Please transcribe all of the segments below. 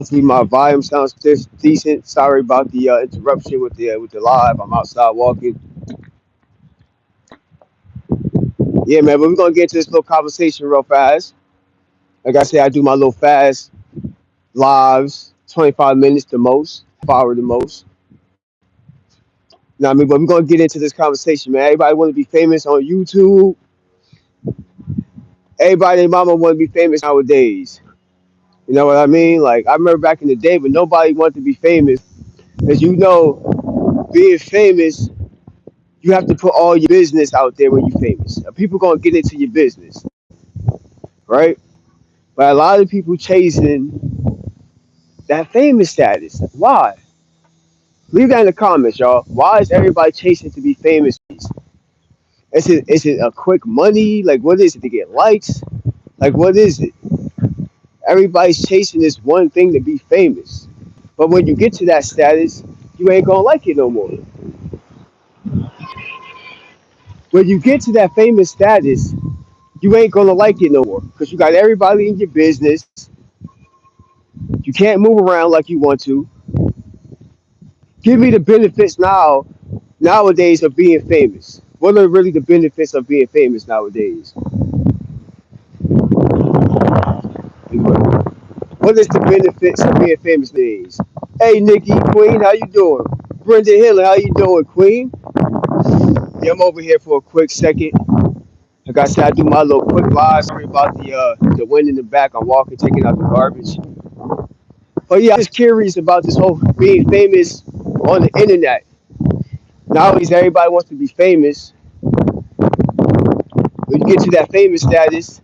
Hopefully my volume sounds decent. Sorry about the interruption with the live. I'm outside walking. Yeah, man, but we're gonna get into this little conversation real fast. Like I said, I do my little fast lives, 25 minutes the most, half hour the most. Now, I mean, but we're gonna get into this conversation, man. Everybody want to be famous on YouTube. Everybody and mama want to be famous nowadays. You know what I mean? Like I remember back in the day when nobody wanted to be famous, as you know, being famous, you have to put all your business out there when you're famous. People gonna get into your business, right? But a lot of people chasing that famous status. Why? Leave that in the comments, y'all. Why is everybody chasing to be famous? Is it a quick money? Like what is it to get likes? Like what is it? Everybody's chasing this one thing to be famous. But when you get to that status, you ain't gonna like it no more. When you get to that famous status, you ain't gonna like it no more. Because you got everybody in your business. You can't move around like you want to. Give me the benefits nowadays of being famous. What are really the benefits of being famous nowadays? What is the benefits of being famous nowadays? Hey Nikki, Queen, how you doing? Brenda Hill, how you doing, Queen? Yeah, I'm over here for a quick second. Like I said, I do my little quick live. Sorry about the wind in the back. I'm walking, taking out the garbage. But yeah, I'm just curious about this whole being famous on the internet. Nowadays, everybody wants to be famous. When you get to that famous status,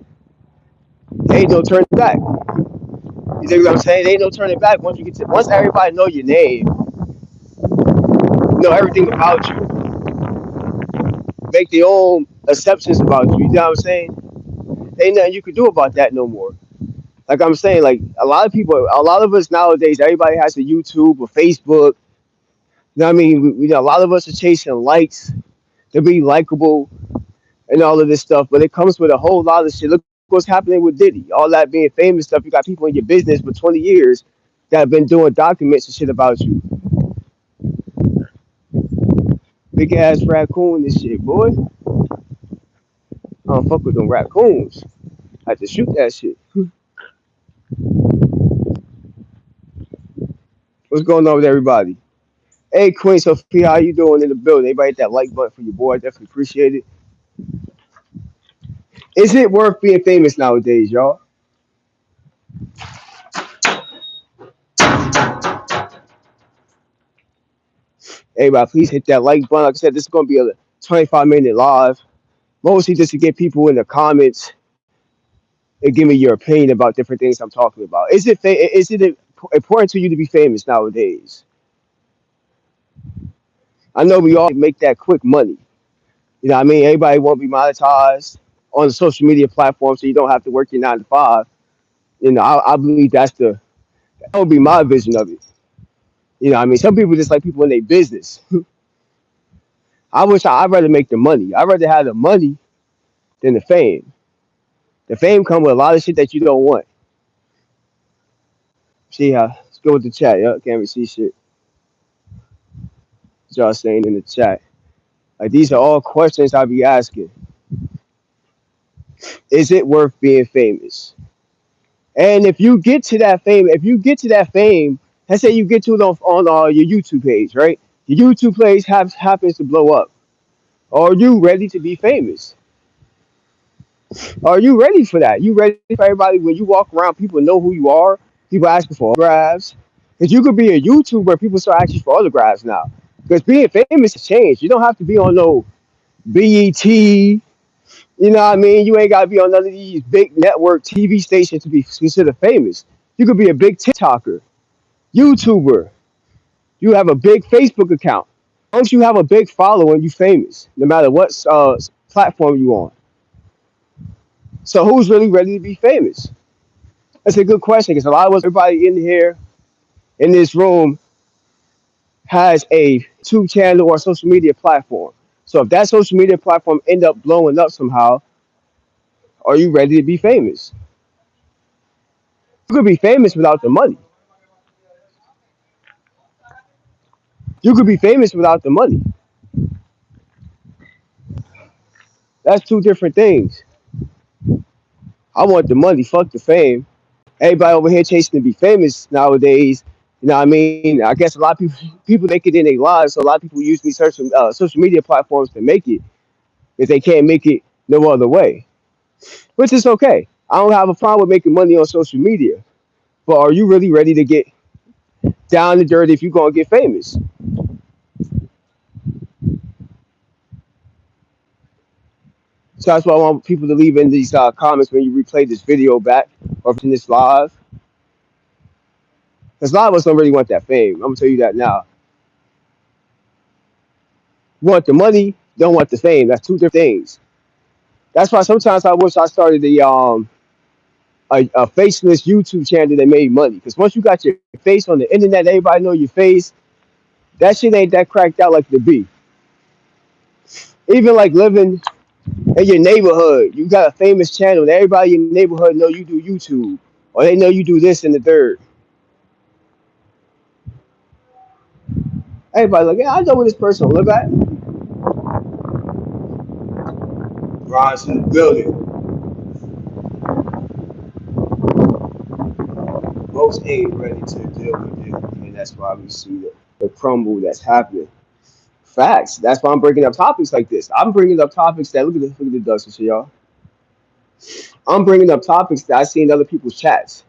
there ain't no turning back. You think what I'm saying? There ain't no turning back once you get to once everybody know your name, know everything about you, make their own assumptions about you. You know what I'm saying? Ain't nothing you can do about that no more. Like I'm saying, like a lot of us nowadays, everybody has a YouTube or Facebook. You know what I mean? A lot of us are chasing likes to be likable and all of this stuff, but it comes with a whole lot of shit. Look what's happening with Diddy. All that being famous stuff. You got people in your business for 20 years that have been doing documents and shit about you. Big ass raccoon and shit, boy. I don't fuck with them raccoons. I had to shoot that shit. What's going on with everybody? Hey, Queen Sophia, how you doing in the building? Everybody hit that like button for your boy. I definitely appreciate it. Is it worth being famous nowadays, y'all? Everybody, please hit that like button. Like I said, this is going to be a 25-minute live. Mostly just to get people in the comments and give me your opinion about different things I'm talking about. Is it important to you to be famous nowadays? I know we all make that quick money. You know what I mean? Everybody won't be monetized on the social media platform, so you don't have to work your 9 to 5. You know, I believe that would be my vision of it. You know, what I mean, some people just like people in their business. I'd rather make the money. I'd rather have the money than the fame. The fame come with a lot of shit that you don't want. See how? Let's go with the chat. Yeah, can't even see shit. What y'all saying in the chat? Like these are all questions I'll be asking. Is it worth being famous? And if you get to that fame, let's say you get to it on your YouTube page, right? Your YouTube page happens to blow up. Are you ready to be famous? Are you ready for that? You ready for everybody when you walk around, people know who you are. People asking for autographs. Because you could be a YouTuber, people start asking for autographs now. Because being famous has changed. You don't have to be on no BET. You know what I mean? You ain't got to be on none of these big network TV stations to be considered famous. You could be a big TikToker, YouTuber. You have a big Facebook account. Once you have a big following, you famous, no matter what platform you on. So who's really ready to be famous? That's a good question because a lot of us, everybody in here, in this room, has a YouTube channel or social media platform. So if that social media platform end up blowing up somehow, are you ready to be famous? You could be famous without the money. You could be famous without the money. That's two different things. I want the money, fuck the fame. Everybody over here chasing to be famous nowadays. You know what I mean? I guess a lot of people make it in their lives, so a lot of people use these social media platforms to make it if they can't make it no other way, which is okay. I don't have a problem with making money on social media, but are you really ready to get down and dirty if you're gonna get famous? So that's why I want people to leave in these comments when you replay this video back or in this live, because a lot of us don't really want that fame. I'm gonna tell you that now. You want the money, don't want the fame. That's two different things. That's why sometimes I wish I started a faceless YouTube channel that made money. Because once you got your face on the internet, everybody know your face. That shit ain't that cracked out like the be. Even like living in your neighborhood, you got a famous channel, and everybody in your neighborhood know you do YouTube, or they know you do this and the third. Everybody like, yeah, I know where this person live at. Ron's in the building. Most ain't ready to deal with it, and that's why we see the crumble that's happening. Facts. That's why I'm bringing up topics like this. I'm bringing up topics that look at the dust, so y'all. I'm bringing up topics that I see in other people's chats.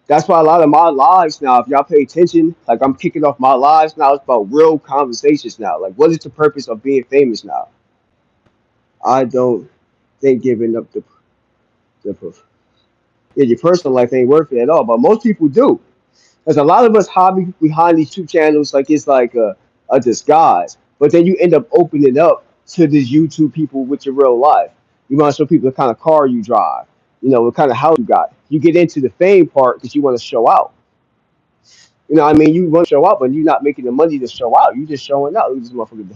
That's why a lot of my lives now, if y'all pay attention, like I'm kicking off my lives now, it's about real conversations now. Like, what is the purpose of being famous now? I don't think giving up the yeah, your personal life ain't worth it at all, but most people do. There's a lot of us hobby behind these YouTube channels, like it's like a disguise. But then you end up opening up to these YouTube people with your real life. You want to show people the kind of car you drive, what kind of house you got. You get into the fame part because you want to show out. You know what I mean? You want to show out, but you're not making the money to show out. You just showing out. Look at this motherfucker.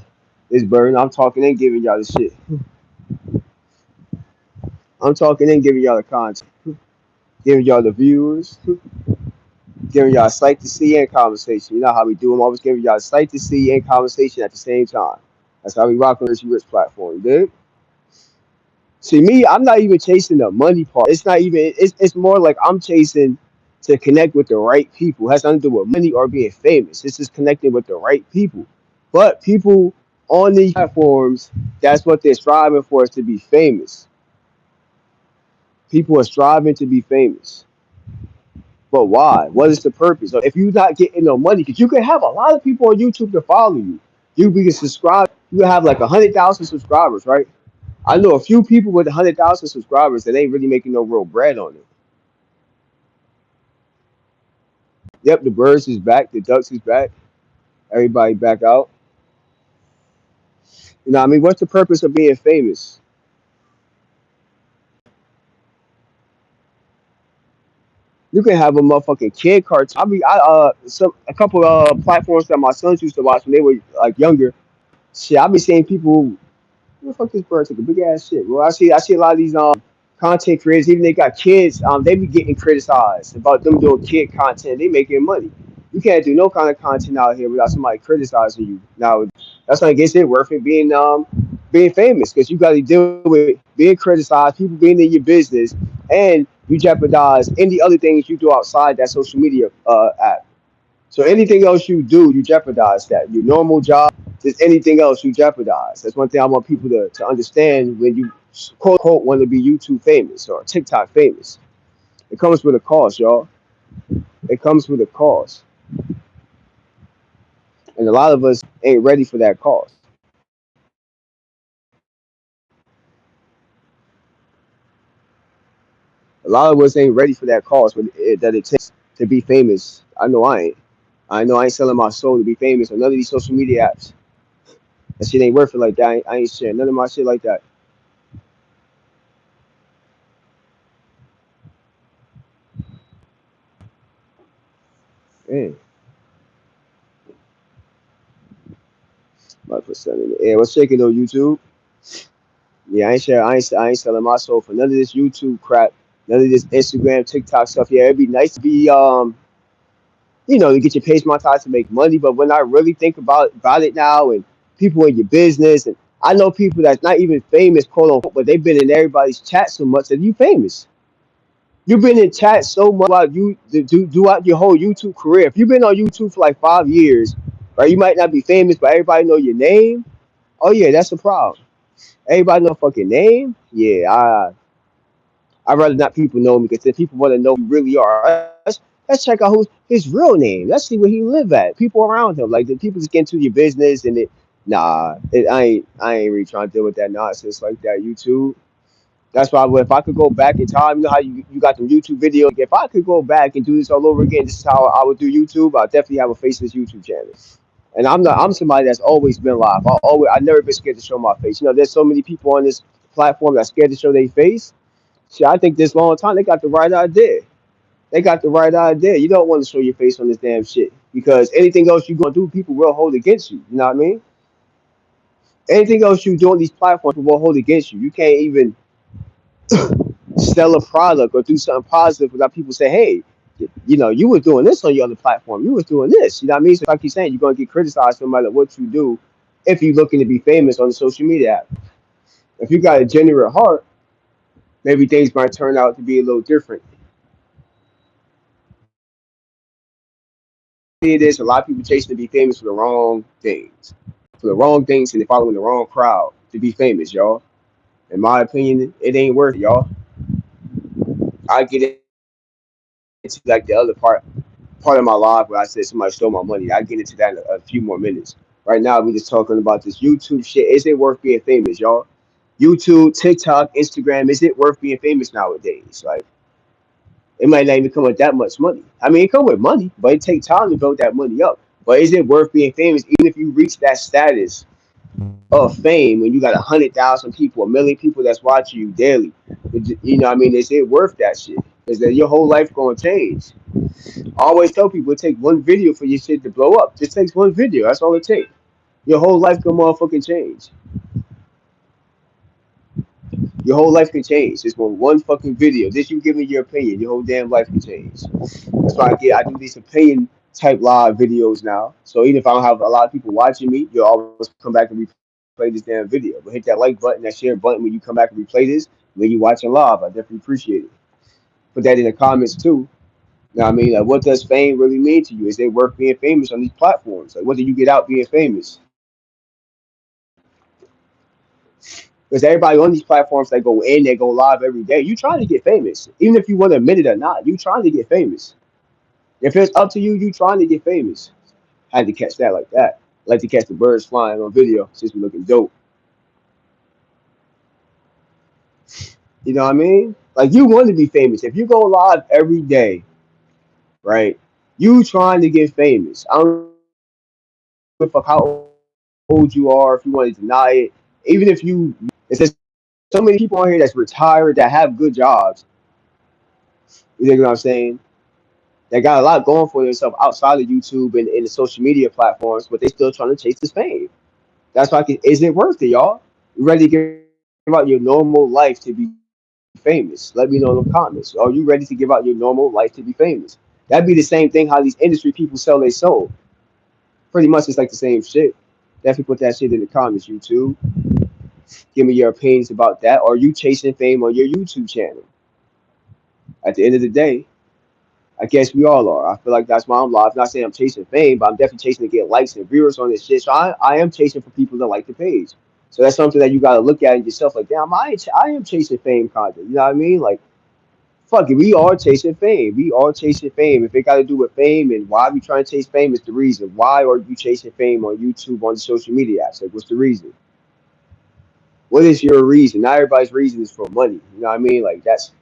This burn. I'm talking and giving y'all this shit. I'm talking and giving y'all the content, giving y'all the viewers, giving y'all a sight to see and conversation. You know how we do. I'm always giving y'all a sight to see and conversation at the same time. That's how we rock on this rich platform, dude. See me, I'm not even chasing the money part. It's not even. It's more like I'm chasing to connect with the right people. It has nothing to do with money or being famous. It's just connecting with the right people. But people on these platforms, that's what they're striving for, is to be famous. People are striving to be famous. But why? What is the purpose? If you're not getting no money, because you can have a lot of people on YouTube to follow you. You can subscribe. You can have like 100,000 subscribers, right? I know a few people with 100,000 subscribers that ain't really making no real bread on it. Yep, the birds is back. The ducks is back. Everybody back out. You know what I mean? What's the purpose of being famous? You can have a motherfucking kid cartoon. A couple platforms that my sons used to watch when they were like younger. Shit, I be seeing people. Who the fuck this bird took a big ass shit? Well, I see a lot of these content creators, even they got kids, they be getting criticized about them doing kid content. They making money. You can't do no kind of content out here without somebody criticizing you. Now that's why I guess it worth it being famous, because you got to deal with being criticized, people being in your business, and you jeopardize any other things you do outside that social media app. So anything else you do, you jeopardize that. Your normal job, just anything else you jeopardize. That's one thing I want people to understand when you quote unquote want to be YouTube famous or TikTok famous. It comes with a cost, y'all. It comes with a cost. And a lot of us ain't ready for that cost. A lot of us ain't ready for that cost that it takes to be famous. I know I ain't. I know I ain't selling my soul to be famous on none of these social media apps. That shit ain't worth it like that. I ain't sharing none of my shit like that. Man, about to put something in the air. What's shaking though, YouTube? Yeah, I ain't share. I ain't selling my soul for none of this YouTube crap, none of this Instagram, TikTok stuff. Yeah, it'd be nice to be to get your page monetized to make money. But when I really think about it now, and people in your business, and I know people that's not even famous, quote unquote, but they've been in everybody's chat so much that you famous. You've been in chat so much about throughout your whole YouTube career. If you've been on YouTube for like 5 years, right, you might not be famous, but everybody know your name. Oh yeah, that's a problem. Everybody know fucking name. Yeah, I'd rather not people know me because if people want to know who you really are, let's check out who's his real name. Let's see where he live at. People around him, like the people just get into your business and I ain't really trying to deal with that nonsense like that. YouTube. That's why if I could go back in time, you know how you got them YouTube videos. If I could go back and do this all over again, this is how I would do YouTube. I'd definitely have a faceless YouTube channel. And I'm somebody that's always been live. I never been scared to show my face. There's so many people on this platform that's scared to show their face. See, I think this long time they got the right idea. They got the right idea. You don't want to show your face on this damn shit because anything else you gonna do, people will hold against you. You know what I mean? Anything else you do on these platforms, people will hold against you. You can't even sell a product or do something positive without people say, "Hey, you were doing this on your other platform. You was doing this." You know what I mean? So like you saying, you're gonna get criticized no matter what you do if you're looking to be famous on the social media app. If you got a genuine heart, maybe things might turn out to be a little different. It is a lot of people chasing to be famous for the wrong things, and they're following the wrong crowd to be famous, y'all. In my opinion, it ain't worth it, y'all. I get into like the other part of my life where I said somebody stole my money. I get into that in a few more minutes. Right now, we're just talking about this YouTube shit. Is it worth being famous, y'all? YouTube, TikTok, Instagram, is it worth being famous nowadays? Like, it might not even come with that much money. I mean, it come with money, but it takes time to build that money up. But is it worth being famous, even if you reach that status of fame when you got 100,000 people, 1 million people that's watching you daily? You know what I mean? Is it worth that shit? Is that your whole life going to change? I always tell people it takes one video for your shit to blow up. Just takes one video. That's all it takes. Your whole life can motherfucking change. Your whole life can change. Just one fucking video. Just you give me your opinion. Your whole damn life can change. That's why I do these opinion type live videos now. So even if I don't have a lot of people watching me, you'll always come back and replay this damn video. But hit that like button, that share button when you come back and replay this. When you watching live, I definitely appreciate it. Put that in the comments too. You know what I mean? Like, what does fame really mean to you? Is it worth being famous on these platforms? Like, what do you get out being famous? Because everybody on these platforms, they go in, they go live every day. You trying to get famous, even if you want to admit it or not. You trying to get famous. If it's up to you, you trying to get famous. I had to catch that like that. I like to catch the birds flying on video since we looking dope. You know what I mean? Like, you want to be famous. If you go live every day, right? You trying to get famous. I don't give a fuck how old you are, if you want to deny it. Even if you, if there's so many people on here that's retired that have good jobs, you know what I'm saying? They got a lot going for themselves outside of YouTube and the social media platforms, but they still trying to chase this fame. That's why, is it worth it, y'all? You ready to give out your normal life to be famous? Let me know in the comments. Are you ready to give out your normal life to be famous? That'd be the same thing how these industry people sell their soul. Pretty much it's like the same shit. Definitely put that shit in the comments, YouTube. Give me your opinions about that. Are you chasing fame on your YouTube channel? At the end of the day, I guess we all are. I feel like that's why I'm live. Not saying I'm chasing fame, but I'm definitely chasing to get likes and viewers on this shit. So I am chasing for people to like the page. So that's something that you got to look at in yourself. Like, damn, I am chasing fame content. You know what I mean? Like, fuck it. We are chasing fame. We are chasing fame. If it got to do with fame and why we trying to chase fame is the reason. Why are you chasing fame on YouTube, on the social media apps? Like, what's the reason? What is your reason? Not everybody's reason is for money. You know what I mean? Like, that's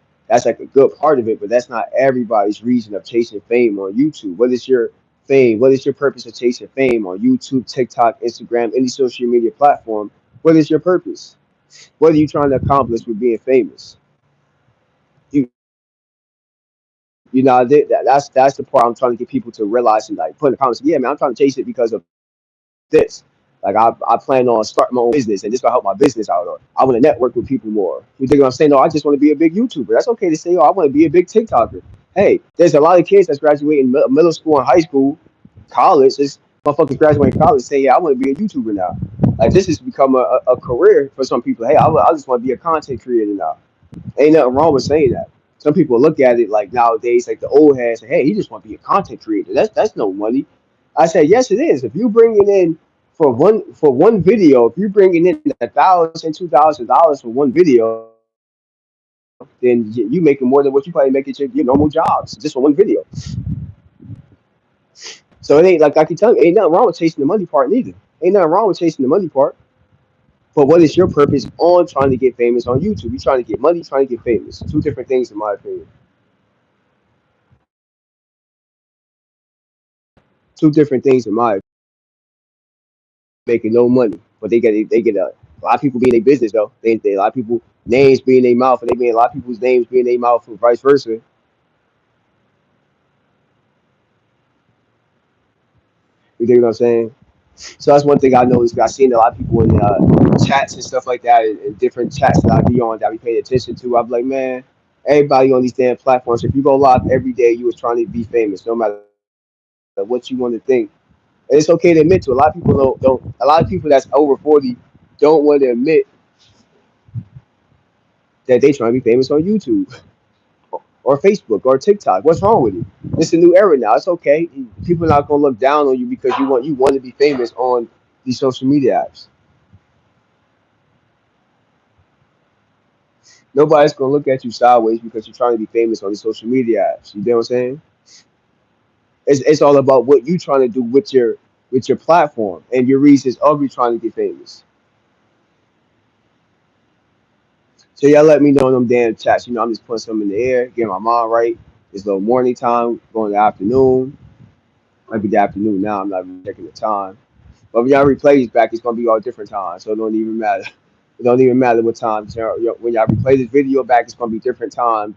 like a good part of it, but that's not everybody's reason of chasing fame on YouTube. What is your fame? What is your purpose of chasing fame on YouTube, TikTok, Instagram, any social media platform? What is your purpose? What are you trying to accomplish with being famous? You that's the part I'm trying to get people to realize and like put in the comments. Yeah, man, I'm trying to chase it because of this. Like, I plan on starting my own business and this will help my business out, or I want to network with people more. You think what I'm saying? No, I just want to be a big YouTuber. That's okay to say, oh, I want to be a big TikToker. Hey, there's a lot of kids that's graduating middle school and high school, college. It's motherfuckers graduating college say, yeah, I want to be a YouTuber now. Like this has become a career for some people. Hey, I just want to be a content creator now. Ain't nothing wrong with saying that. Some people look at it like nowadays, like the old heads say, hey, he just want to be a content creator. That's no money. I said, yes, it is. If you bringing in for one video, if you're bringing in $1,000, $2,000 for one video, then you making more than what you probably make at your normal jobs just for one video. So it ain't like I keep telling you, ain't nothing wrong with chasing the money part neither. Ain't nothing wrong with chasing the money part. But what is your purpose on trying to get famous on YouTube? You trying to get money, trying to get famous. Two different things, in my opinion. Two different things, in my opinion. Making no money, but they get a lot of people be in their business though. They a lot of people names be in their mouth, and they be a lot of people's names be in their mouth, and vice versa. You dig what I'm saying? So that's one thing I noticed. I seen a lot of people in chats and stuff like that, and different chats that I be on that I be paying attention to. I'm like, man, everybody on these damn platforms. If you go live every day, you was trying to be famous, no matter what you want to think. And it's okay to admit to. A lot of people don't. A lot of people that's over 40 don't want to admit that they trying to be famous on YouTube or Facebook or TikTok. What's wrong with it? It's a new era now. It's okay. People are not gonna look down on you because you want to be famous on these social media apps. Nobody's gonna look at you sideways because you're trying to be famous on these social media apps. You know what I'm saying? It's all about what you trying to do with your platform and your reasons of you trying to get famous. So y'all let me know in them damn chats. I'm just putting something in the air, getting my mind right. It's a little morning time, going to the afternoon. Might be the afternoon now. I'm not even checking the time. But when y'all replay these back, it's gonna be all different times, so it don't even matter. It don't even matter what time. When y'all replay this video back, it's gonna be different time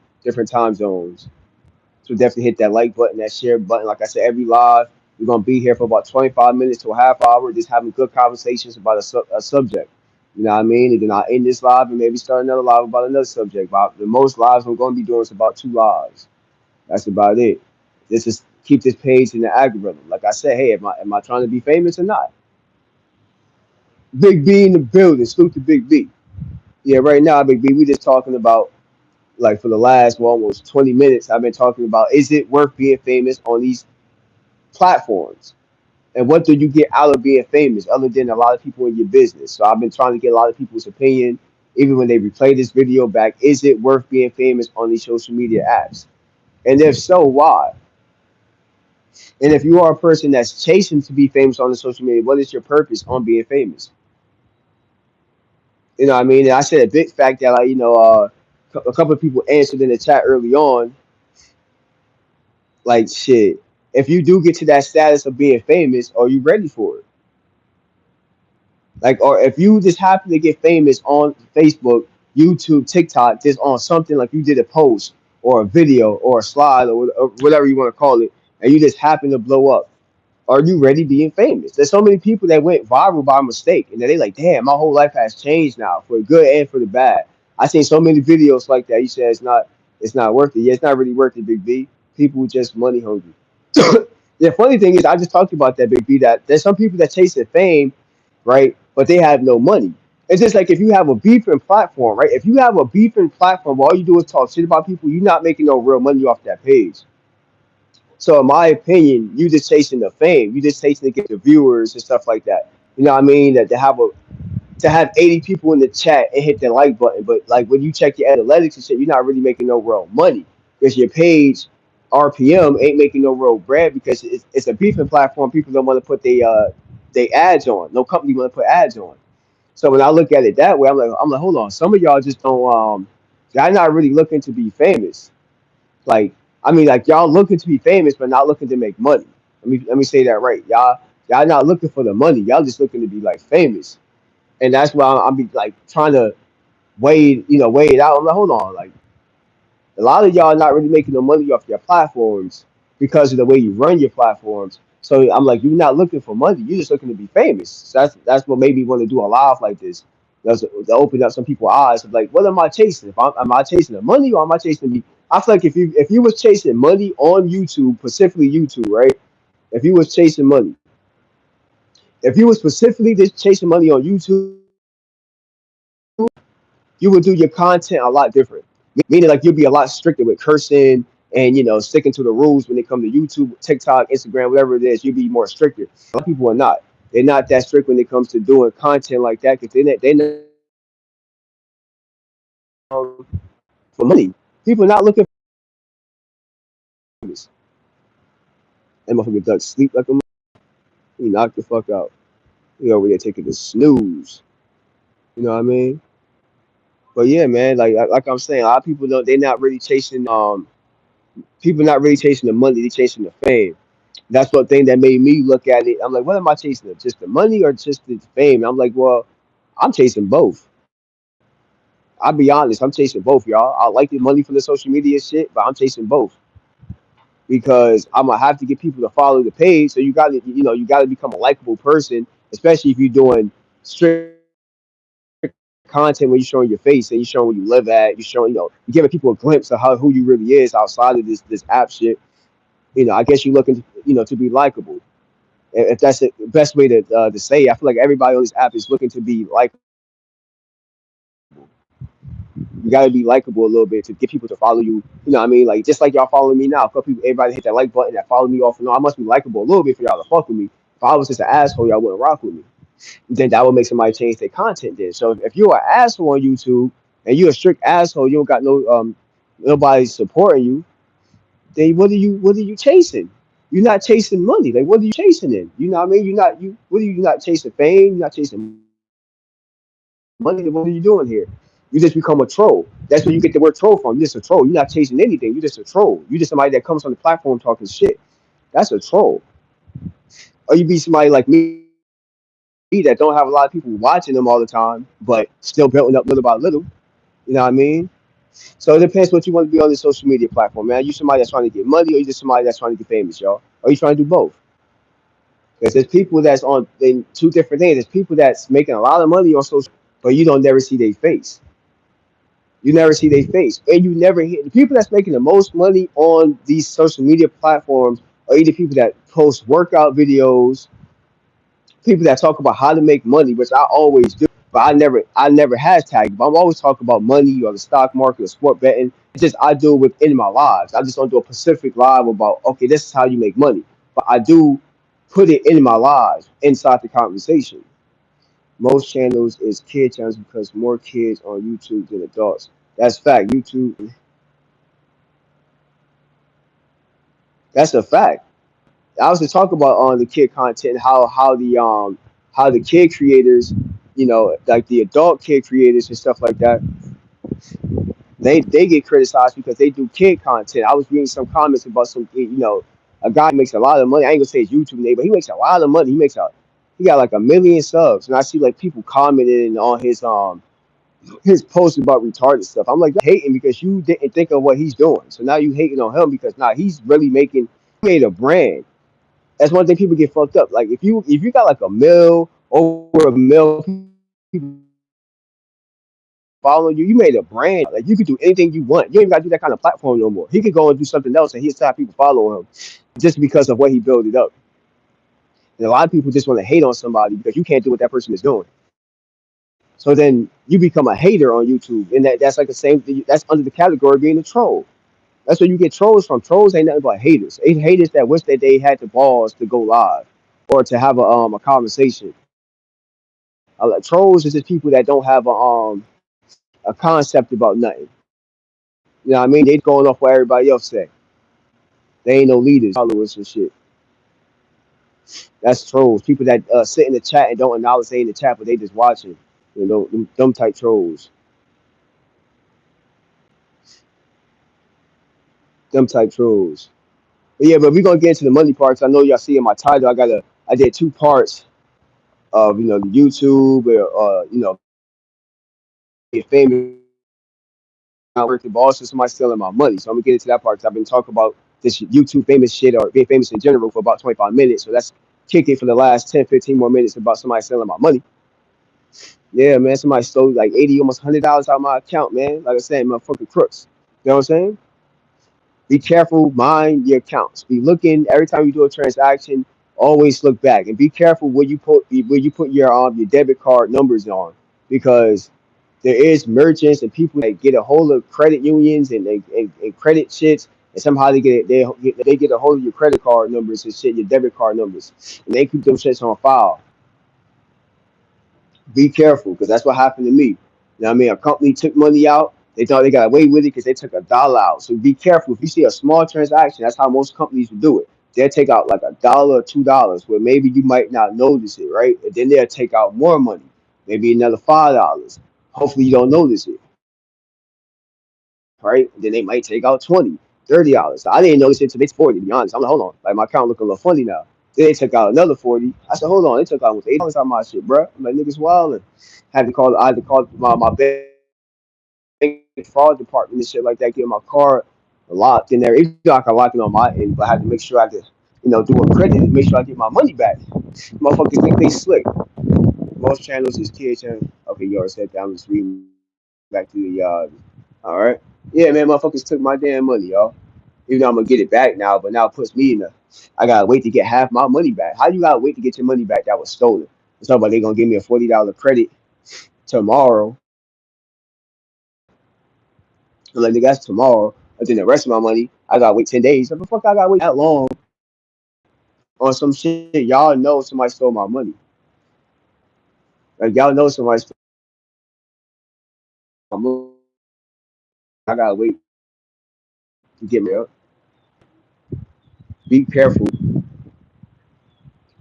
zones. So definitely hit that like button, that share button. Like I said, every live, we're gonna be here for about 25 minutes to a half hour, just having good conversations about a subject. You know what I mean? And then I'll end this live and maybe start another live about another subject. But the most lives we're gonna be doing is about two lives. That's about it. This is keep this page in the algorithm. Like I said, hey, am I trying to be famous or not? Big B in the building. Salute to Big B. Yeah, right now, Big B, we just talking about like for the last well, almost 20 minutes. I've been talking about is it worth being famous on these platforms, and what do you get out of being famous other than a lot of people in your business? So I've been trying to get a lot of people's opinion, even when they replay this video back. Is it worth being famous on these social media apps? And if so, why? And if you are a person that's chasing to be famous on the social media, what is your purpose on being famous? You know what I mean? And I said a big fact that a couple of people answered in the chat early on, like shit. If you do get to that status of being famous, are you ready for it? Like, or if you just happen to get famous on Facebook, YouTube, TikTok, just on something like you did a post or a video or a slide or whatever you want to call it, and you just happen to blow up, are you ready being famous? There's so many people that went viral by mistake, and then they like, damn, my whole life has changed now for the good and for the bad. I seen so many videos like that. You said it's not worth it. Yeah, it's not really worth it, Big B. People just money hungry. The funny thing is, I just talked about that, Big B. That there's some people that chase the fame, right? But they have no money. It's just like if you have a beefing platform, right? If you have a beefing platform, all you do is talk shit about people. You're not making no real money off that page. So in my opinion, you just chasing the fame. You just chasing to get the viewers and stuff like that. You know what I mean? That to have 80 people in the chat and hit the like button, but like when you check your analytics and shit, you're not really making no real money because your page RPM ain't making no real bread because it's a beefing platform. People don't want to put they ads on. No company want to put ads on. So when I look at it that way, I'm like, hold on. Some of y'all just don't y'all not really looking to be famous. Like, I mean, like y'all looking to be famous, but not looking to make money. Let me say that right. Y'all not looking for the money. Y'all just looking to be like famous, and that's why I'm be like trying to weigh it out. I'm like, hold on, like a lot of y'all not really making no money off your platforms because of the way you run your platforms. So I'm like, you're not looking for money. You're just looking to be famous. So that's what made me want to do a live like this. That's to open up some people's eyes of like, what am I chasing? Am I chasing the money or am I chasing to be I feel like if you was chasing money on YouTube, specifically YouTube, right? If you was chasing money, if you was specifically just chasing money on YouTube, you would do your content a lot different. Meaning like you'll be a lot stricter with cursing and sticking to the rules when it comes to YouTube, TikTok, Instagram, whatever it is. You'll be more stricter. A lot of people are not. They're not that strict when it comes to doing content like that because they're not for money. People are not looking for this. That motherfucker does sleep like a he knocked the fuck out. He over there taking the snooze. You know what I mean? But yeah, man, like I'm saying, a lot of people don't. They're not really chasing. People not really chasing the money. They're chasing the fame. That's one thing that made me look at it. I'm like, what am I chasing? Just the money or just the fame? I'm like, well, I'm chasing both. I'll be honest, I'm chasing both, y'all. I like the money from the social media shit, but I'm chasing both because I'm gonna have to get people to follow the page. So you gotta become a likable person, especially if you're doing strict content where you're showing your face and you're showing where you live at. You're showing, you're giving people a glimpse of who you really is outside of this app shit. I guess you're looking, to be likable. If that's the best way to say it. I feel like everybody on this app is looking to be like. You gotta be likable a little bit to get people to follow you. You know what I mean? Like just like y'all following me now. A couple people, everybody hit that like button that follow me off and on. I must be likable a little bit for y'all to fuck with me. If I was just an asshole, y'all wouldn't rock with me. Then that would make somebody change their content then. So if you're an asshole on YouTube and you're a strict asshole, you don't got nobody supporting you, then what are you chasing? You're not chasing money. Like what are you chasing then? You know what I mean? You're not chasing fame, you're not chasing money. What are you doing here? You just become a troll. That's where you get the word troll from. You're just a troll. You're not chasing anything. You're just a troll. You're just somebody that comes on the platform talking shit. That's a troll. Or you be somebody like me that don't have a lot of people watching them all the time, but still building up little by little. You know what I mean? So it depends what you want to be on the social media platform, man. You somebody that's trying to get money, or you just somebody that's trying to get famous, y'all. Or you trying to do both? Because there's people that's on in two different things. There's people that's making a lot of money on social, but you don't never see their face. You never see their face, and you never hear the people that's making the most money on these social media platforms are either people that post workout videos, people that talk about how to make money, which I always do, but I never hashtag. But I'm always talking about money or the stock market or sport betting. It's just I do it within my lives. I just don't do a specific live about okay, this is how you make money, but I do put it in my lives inside the conversation. Most channels is kid channels because more kids on YouTube than adults. That's fact. YouTube, that's a fact. I was to talk about on the kid content how the kid creators, like the adult kid creators and stuff like that, they get criticized because they do kid content. I was reading some comments about a guy makes a lot of money. I ain't gonna say his YouTube name, but he makes a lot of money. He got like 1 million subs, and I see like people commenting on his post about retarded stuff. I'm like, you're hating because you didn't think of what he's doing. So now you hating on him because now he's really he made a brand. That's one thing people get fucked up. Like if you got like a mil over a mil people following you, you made a brand. Like you could do anything you want. You ain't gotta do that kind of platform no more. He could go and do something else and he'll stop people following him just because of what he built it up. And a lot of people just want to hate on somebody because you can't do what that person is doing. So then you become a hater on YouTube, and that's like the same thing. That's under the category of being a troll. That's where you get trolls from. Trolls ain't nothing but haters. It's haters that wish that they had the balls to go live or to have a conversation. Trolls is just people that don't have a concept about nothing. You know what I mean? They going off what everybody else say. They ain't no leaders, followers and shit. That's trolls. People that sit in the chat and don't acknowledge they in the chat, but they just watching. Them type trolls. Them type trolls. But yeah, but we're gonna get into the money parts. I know y'all see in my title. I did two parts of the YouTube, get famous, not working, but also somebody stealing my money. So I'm gonna get into that part because I've been talking about this YouTube famous shit or being famous in general for about 25 minutes. So let's kick it for the last 10, 15 more minutes about somebody stealing my money. Yeah, man, somebody stole like 80, almost $100 out of my account, man. Like I said, motherfucking crooks. You know what I'm saying? Be careful, mind your accounts. Be looking every time you do a transaction. Always look back and be careful where you put your debit card numbers on, because there is merchants and people that get a hold of credit unions and credit shits, and somehow they get a hold of your credit card numbers and shit, your debit card numbers, and they keep them shits on file. Be careful, because that's what happened to me. You know what I mean? A company took money out. They thought they got away with it because they took $1 out. So be careful. If you see a small transaction, that's how most companies will do it. They'll take out like $1 or $2, where maybe you might not notice it, right? And then they'll take out more money, maybe another $5. Hopefully you don't notice it, right? Then they might take out 20, $30. So I didn't notice it until they 40, to be honest. I'm like, hold on, like my account looking a little funny now. Then they took out another 40. I said, hold on, they took out almost $8 out of my shit, bro. I'm like, niggas wildin'. I had to call my bank fraud department and shit like that, get my card locked in there. Even though I can lock it on my end, but I had to make sure I could, do a credit and make sure I get my money back. Motherfuckers think they slick. Most channels is KHN. Okay, you already said that. I'm just reading back to the all right. Yeah, man, motherfuckers took my damn money, y'all. Even though I'm gonna get it back now, but now it puts me in the. I gotta wait to get half my money back. How you gotta wait to get your money back that was stolen? It's talking about they gonna give me a $40 credit tomorrow. I'm like, nigga, that's tomorrow. And then the rest of my money, I gotta wait 10 days. What the fuck I gotta wait that long on some shit? Y'all know somebody stole my money. Like y'all know somebody stole my money. I gotta wait to get me up. Be careful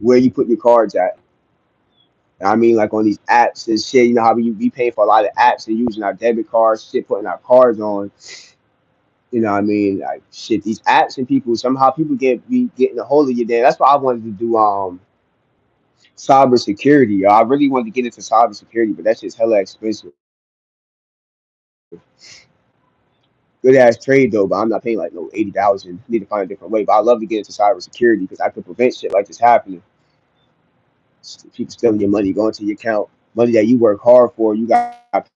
where you put your cards at. I mean, like on these apps and shit, you know how we be paying for a lot of apps and using our debit cards, shit, putting our cards on. You know what I mean? Like shit, these apps and people, somehow people be getting a hold of you there. That's why I wanted to do cybersecurity. I really wanted to get into cybersecurity, but that's just hella expensive. Good ass trade though, but I'm not paying like no 80,000. Need to find a different way. But I love to get into cybersecurity because I can prevent shit like this happening. People stealing your money, going to your account, money that you work hard for. You got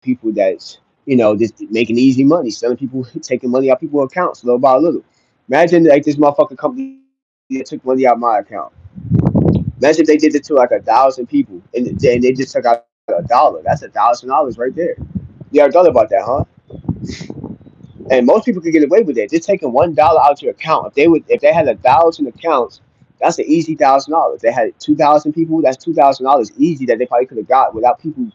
people that's just making easy money, selling people, taking money out people's accounts little by little. Imagine like this motherfucking company that took money out my account. Imagine if they did it to like 1,000 people and they just took out $1. That's $1,000 right there. You ever thought about that, huh? And most people could get away with it. Just taking $1 out your account. If they had 1,000 accounts, that's an easy $1,000. If they had 2,000 people, that's $2,000 easy that they probably could have got without people.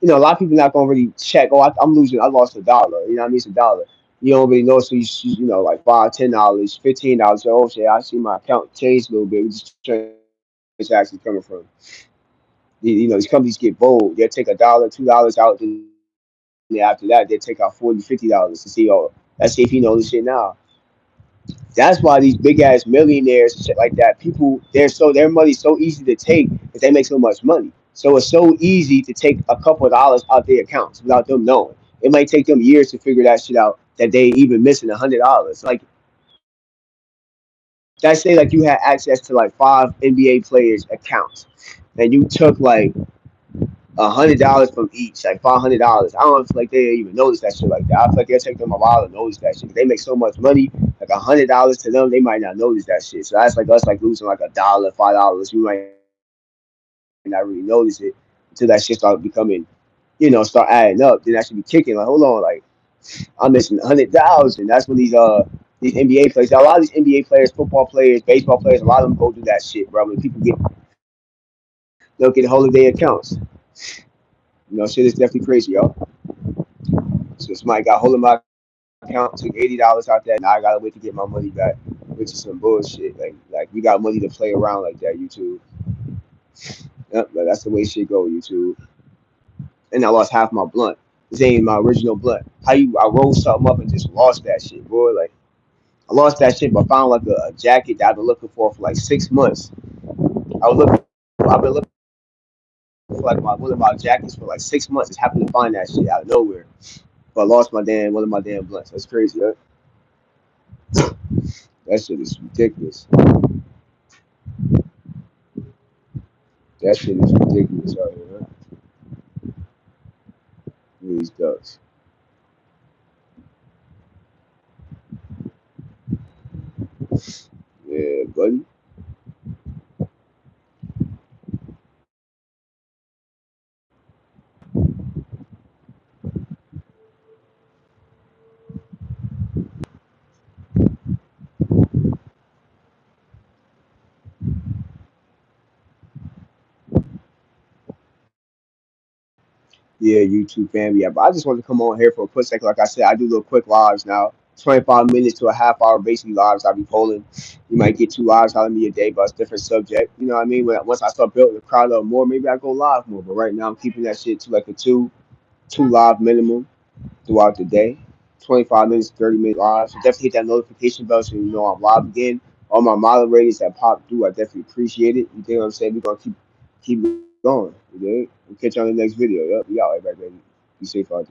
A lot of people not gonna really check. Oh, I'm losing. I lost $1. You know what I mean? It's $1. You don't really know, so like $5, $10, $15. So, oh shit, I see my account change a little bit. Which transactions coming from? These companies get bold. They'll take $1, $2 out, and after that, they take out $40, $50 to see. Oh, let's see if he knows this shit now. That's why these big ass millionaires and shit like that, people, their money's so easy to take because they make so much money. So it's so easy to take a couple of dollars out their accounts without them knowing. It might take them years to figure that shit out that they even missing $100. Like that say like you had access to like 5 NBA players' accounts and you took like $100 from each, like $500. I don't feel like they even notice that shit like that. I feel like it'll take them a while to notice that shit. They make so much money, like $100 to them, they might not notice that shit. So that's like us, like losing like $1, $5. We might not really notice it until that shit start becoming, start adding up. Then that should be kicking. Like, hold on, like I'm missing 100,000. That's when these NBA players, a lot of these NBA players, football players, baseball players, a lot of them go do that shit, bro. When people they'll get a hold of their accounts. Shit is definitely crazy, y'all. So somebody got hold of my account, took $80 out there, now I gotta wait to get my money back, which is some bullshit. Like we got money to play around like that, YouTube. Yep, but that's the way shit go, YouTube. And I lost half my blunt. This ain't my original blunt. I rolled something up and just lost that shit, boy. Like I lost that shit, but found like a jacket that I've been looking for like 6 months. I've been looking for like one of my jackets for like 6 months. Just happened to find that shit out of nowhere. But I lost one of my damn blunts. That's crazy, huh? That shit is ridiculous. That shit is ridiculous out here, huh? These ducks. Yeah, buddy. Yeah, YouTube family. Yeah, but I just wanted to come on here for a quick second. Like I said, I do little quick lives now. 25 minutes to a half hour, basically lives. I'll be polling. You might get 2 lives out of me a day, but it's a different subject. You know what I mean? Once I start building the crowd up more, maybe I go live more. But right now, I'm keeping that shit to like a two live minimum throughout the day. 25 minutes, 30-minute live. So definitely hit that notification bell so you know I'm live again. All my moderators that pop through, I definitely appreciate it. You think what I'm saying? We're gonna keep going. You dig? We'll catch you on the next video. Yep, we out, everybody. Be safe out there.